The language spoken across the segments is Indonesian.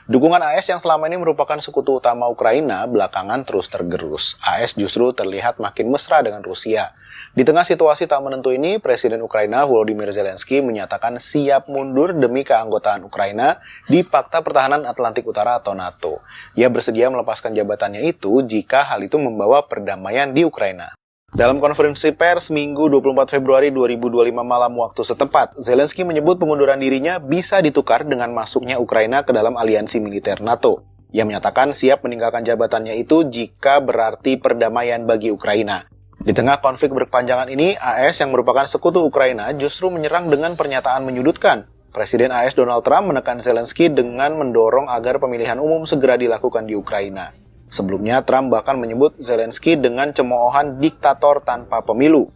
Dukungan AS yang selama ini merupakan sekutu utama Ukraina belakangan terus tergerus. AS justru terlihat makin mesra dengan Rusia. Di tengah situasi tak menentu ini, Presiden Ukraina Volodymyr Zelensky menyatakan siap mundur demi keanggotaan Ukraina di Pakta Pertahanan Atlantik Utara atau NATO. Ia bersedia melepaskan jabatannya itu jika hal itu membawa perdamaian di Ukraina. Dalam konferensi pers Minggu 24 Februari 2025 malam waktu setempat, Zelensky menyebut pengunduran dirinya bisa ditukar dengan masuknya Ukraina ke dalam aliansi militer NATO. Ia menyatakan siap meninggalkan jabatannya itu jika berarti perdamaian bagi Ukraina. Di tengah konflik berkepanjangan ini, AS yang merupakan sekutu Ukraina justru menyerang dengan pernyataan menyudutkan. Presiden AS Donald Trump menekan Zelensky dengan mendorong agar pemilihan umum segera dilakukan di Ukraina. Sebelumnya, Trump bahkan menyebut Zelensky dengan cemoohan diktator tanpa pemilu.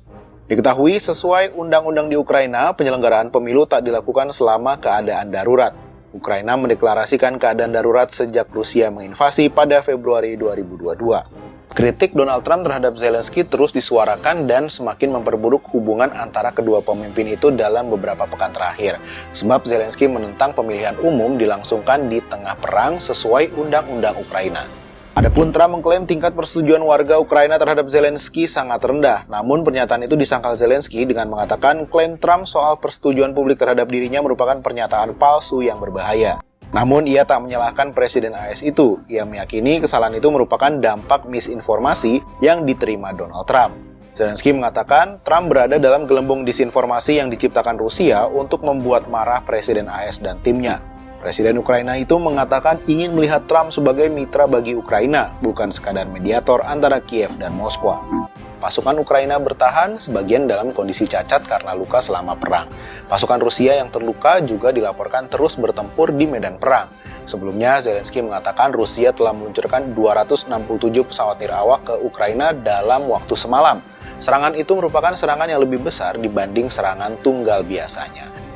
Diketahui sesuai undang-undang di Ukraina, penyelenggaraan pemilu tak dilakukan selama keadaan darurat. Ukraina mendeklarasikan keadaan darurat sejak Rusia menginvasi pada Februari 2022. Kritik Donald Trump terhadap Zelensky terus disuarakan dan semakin memperburuk hubungan antara kedua pemimpin itu dalam beberapa pekan terakhir. Sebab Zelensky menentang pemilihan umum dilangsungkan di tengah perang sesuai undang-undang Ukraina. Adapun Trump mengklaim tingkat persetujuan warga Ukraina terhadap Zelensky sangat rendah. Namun pernyataan itu disangkal Zelensky dengan mengatakan klaim Trump soal persetujuan publik terhadap dirinya merupakan pernyataan palsu yang berbahaya. Namun ia tak menyalahkan Presiden AS itu. Ia meyakini kesalahan itu merupakan dampak misinformasi yang diterima Donald Trump. Zelensky mengatakan Trump berada dalam gelembung disinformasi yang diciptakan Rusia untuk membuat marah Presiden AS dan timnya. Presiden Ukraina itu mengatakan ingin melihat Trump sebagai mitra bagi Ukraina, bukan sekadar mediator antara Kiev dan Moskwa. Pasukan Ukraina bertahan, sebagian dalam kondisi cacat karena luka selama perang. Pasukan Rusia yang terluka juga dilaporkan terus bertempur di medan perang. Sebelumnya, Zelensky mengatakan Rusia telah meluncurkan 267 pesawat nirawak ke Ukraina dalam waktu semalam. Serangan itu merupakan serangan yang lebih besar dibanding serangan tunggal biasanya.